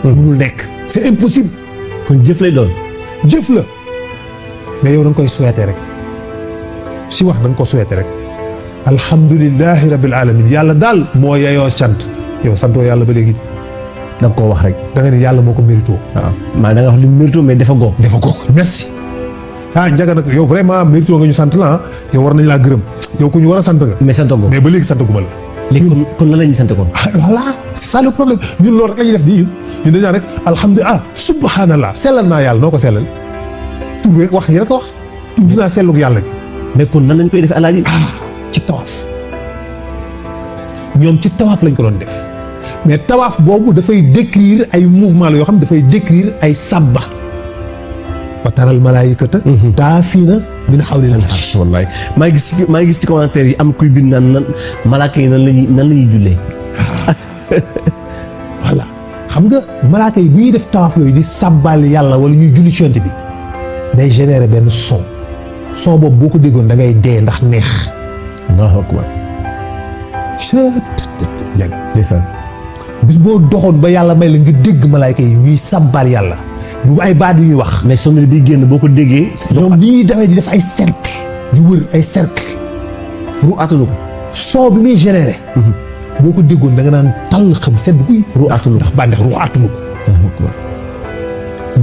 mënul nekk c'est impossible kon jëf lay doon jëf la mais yow da nga koy souhaiter rek si wax da nga ko souhaiter rek alhamdulillahi rabbil alamin yàlla daal moo yeyoo sant yow santoo yàlla ba léegi da nga koo wax rek da nga ne yàlla moo ko mérito waaw maa da nga wax li mérito mais dafa góob merci njaga nag yow vraiment mérito nga ñu sant la yow war nañ laa gërëm yow ku ñu war a sant nga mais sant góob mais ba léegi sant gu ma la léegi kon lan la ñuy sant kon voilà c'est ça le problème ñun loolu rek la ñuy def di ñun dañu naan rek alhamdulilah subhanallah sellal naa yàlla noo ko sellal tur rek wax yi rek wax tudd naa sellug yàlla gi mais kon nan lañ koy def alaaji ci tawaaf ñoom ci tawaaf lañ ko doon def mais tawaaf boobu dafay décrire ay mouvement la yoo xam dafay décrire ay sabba wa taral malaayikata taafiina min hawlil arsh wallaay maa ngi gis ci commentaire yi am kuy bind nan malaaka yi nan la ñuy jullee voilà xam nga malaaka yi bu ñuy def tawaaf yooyu di sabbal yàlla wala ñuy julli ci yonent bi day générer benn son boobu boo ko déggoon da ngay dee ndax neex Allahu akbar njaga ndeysaan bis boo doxoon ba yàlla may la nga dégg malaayka yi ñuy sabbal yàlla du ay baat yu ñuy wax. mais sonnerie bi génn boo ko déggee. ñoom ni ñuy demee di def ay cercle di wër ay cercle. ru attanu ko. son bi muy généré. boo ko déggoon da nga naan tàll xam sedd guy. ru attanu ko ndax bànneex ru attanu ko.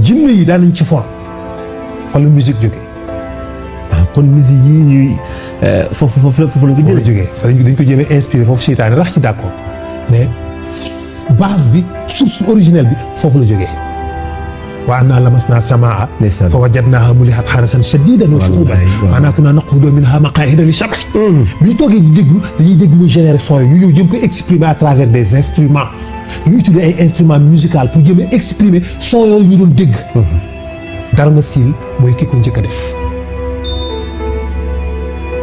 jinne yi daan nañ ci for fa la musique jógee. kon musique yi ñuy foofu lañ ko jógee fa dañ ko jéemee inspiré foofu seytaane rax ci d'accord mais base bi source originelle bi foofu la jógee. wa annaa lamasnaa samaa fa wajadnaahaa mulihat harasan shadiidan wa shuhuuban wa annaa kunnaa naquudu minhaa maqaa'ida lis-sam'i. bi ñu toogee di déglu dañuy dégg muy générer son yi ñu ñëw jëm ko exprimer à travers des instruments ñu utiliser ay instruments musicaux pour jëm a exprimer son yooyu ñu doon dégg. Darma Sil mooy ki ko njëkk a def.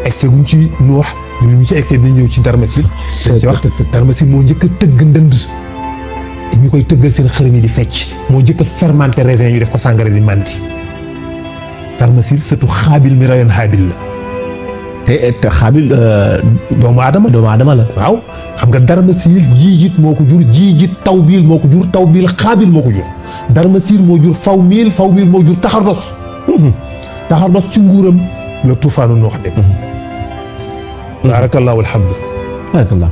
excès guñ ci Nuux ñu ci excès dinañ ñëw ci Darma Sil. dañ ci wax Darma Sil moo njëkk a tëgg ndënd. ñu koy tëggal seen xërëm yi di fecc moo njëkk a fermenté raisin ñu def ko sàngara di mandi. Darma Sil surtout Xaabil mi rayoon Haabil la. te Xaabil doomu aadama la. waaw xam nga Darma Sil jiijit moo ko jur jiijit Tawbil moo ko jur Tawbil Xaabil moo ko jur. Darma Sil moo jur Fawmil moo jur Taxardos. Taxardos ci nguuram la tuufaanu Nuux dem. baarakallaahu alhamdu. barakallah.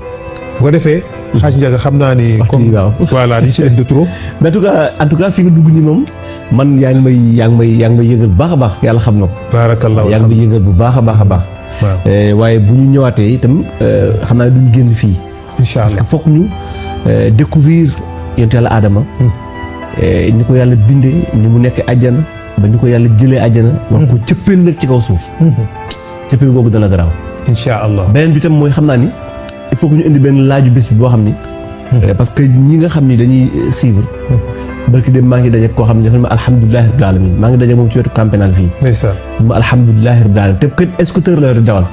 bu ko defee. xaaj Njaga xam naa ni. comme voilà di ci indi trop. mais en tout cas fi nga dugg nii moom man yaa ngi may yëgal bu baax a baax yàlla xam na ko. baarakallaahu yaa ngi may yëgal bu baax a baax a baax. waaw waaye bu ñu ñëwaatee itam xam naa ne duñ génn fii. incha allah parce que foog ñu découvrir yonent yàlla Adama. ni ko yàlla bindee ni mu nekk àjjana ba ni ko yàlla jëlee àjjana. war ko cëppeel nag ci kaw suuf. cëppeel googu dana garaaw. incha allah beneen bi tam mooy xam naa ni il faut que ñu indi benn laaju bés bi boo xam ni. parce que ñi nga xam ni dañuy suivre. barki dem maa ngi daje koo xam ne dafa ne ma alhamdulilahi rabbil alamin maa ngi daje moom ci wetu camp pénal fii. ndeysaan ma alhamdulilahi rabbil alamin te kat scooter la yor di dawal.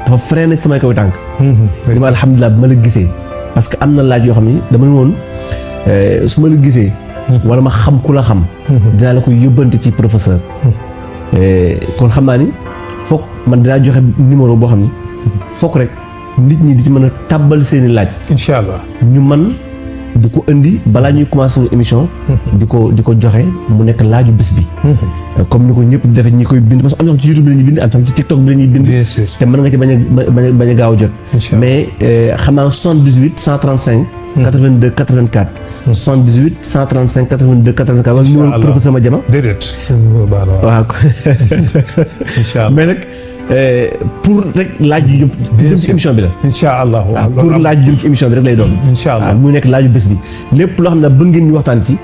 dafa freiné samay kaw tànk. ni ma alhamdulilah bi ma la gisee. parce que am na laaj yoo xam ni dama ne woon su ma la gisee. wala ma xam ku la xam. dinaa la koy yóbbante ci professeur. kon xam naa ni foog man dinaa joxe numéro boo xam ni. foog rek nit ñi di ci mën a tàbbal seeni laaj. incha allah ñu man di ko indi balaa ñuy commencé émission. di ko joxe mu nekk laaju bés bi. comme ni ko ñëpp di defee ñi koy bind parce que am na ci YouTube bi la ñuy bind am ci TikTok bi la ñuy bind. bien sûr te mën nga ci bañ a gaaw a jot. mais xam naa 78 135. 82 84. 78 135 82 84. wala numéro professeur Madiama. déedéet seen numéro baax na waaw. incha allah mais nag pour rek laaj yu jëm ci émission bi la. incha allah waaw pour laaj yu jëm ci émission bi rek lay doon. incha allah mu nekk laaju bés bi lépp loo xam ne bëgg ngeen ñu waxtaan ci.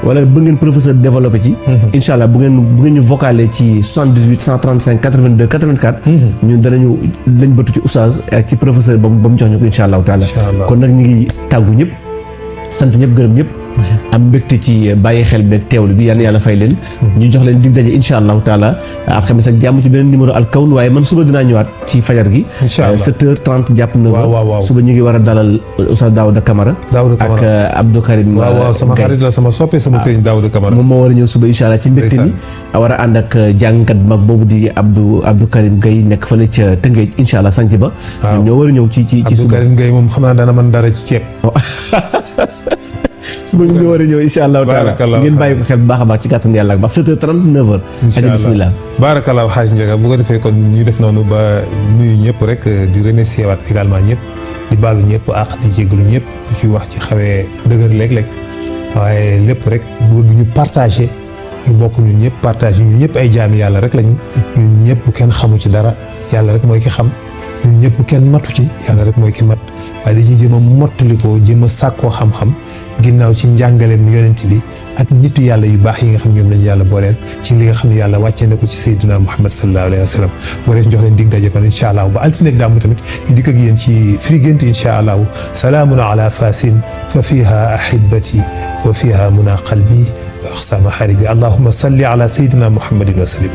wala bëgg ngeen professeur développé ci. incha allah bu ngeen ñu vocalé ci 78 135 82 84. ñun danañu lañ bëtu ci oustaz ak ci professeur ba mu jox ñu ko incha allahu taala. kon nag ñu ngi tàggu ñëpp sant ñëpp gërëm ñëpp. am mbégte ci bàyyi xel beeg teewlu bi yàlla fay leen. ñu jox leen dig daje incha allahu taala alxames ak jàmm ci beneen numéro alkawn waaye man suba dinaa ñëwaat ci fajar gi. incha allah 7h30 jàpp 9h. waaw suba ñu ngi war a dalal Oustaz Daouda Camara. ak Abdou Karim. waaw sama xarit la sama soppe sama sëriñ Daouda Camara. moom moo war a ñëw suba incha allah ci mbégte mi. war a ànd ak jàngkat mag boobu di Abdou Karim Gueye nekk fële ca Tëngéej incha allah sanc ba. waaw ñoo war a ñëw ci suba Abdou Karim Gueye moom xam naa dana mën dara ci ceeb. suba ñu war a ñëw incha allahu taala ngeen bàyyi ko xel bu baax a baax ci kàttan yàlla ak baax 7h30 9h. incha allah bismillah. baarakallaahu xaaj Njaga bu ko defee kon ñu def noonu ba nuyu ñëpp rek di remercier waat également ñëpp di baalu ñëpp ak di jégalu ñëpp ku ci wax ci xawee dëgër léeg-léeg waaye lépp rek bëgg ñu partager ñu bokk ñun ñëpp partager ñun ñëpp ay jaami yàlla rek lañu ñun ñëpp kenn xamu ci dara yàlla rek mooy ki xam ñun ñëpp kenn matu ci yàlla rek mooy ki mat waaye dañuy jéem a mottalikoo jéem a sàkkoo xam-xam ginnaaw ci njàngaleem yonent bi ak nitu yàlla yu baax yi nga xam ñoom lañu yàlla booleel ci li nga xam ne yàlla wàccee na ko ci Seydina Muhammad sallallahu alayhi wa sallam moo def jox leen dig daje kon incha allah ba altine ak dàmm tamit ñu dikk ak yéen ci Firi Guent incha allah salaamun ala fasin fa fiha ahibati wa fiha muna qalbi wa aqsa maharibi allahumma salli ala Seydina Muhammadin wa sallim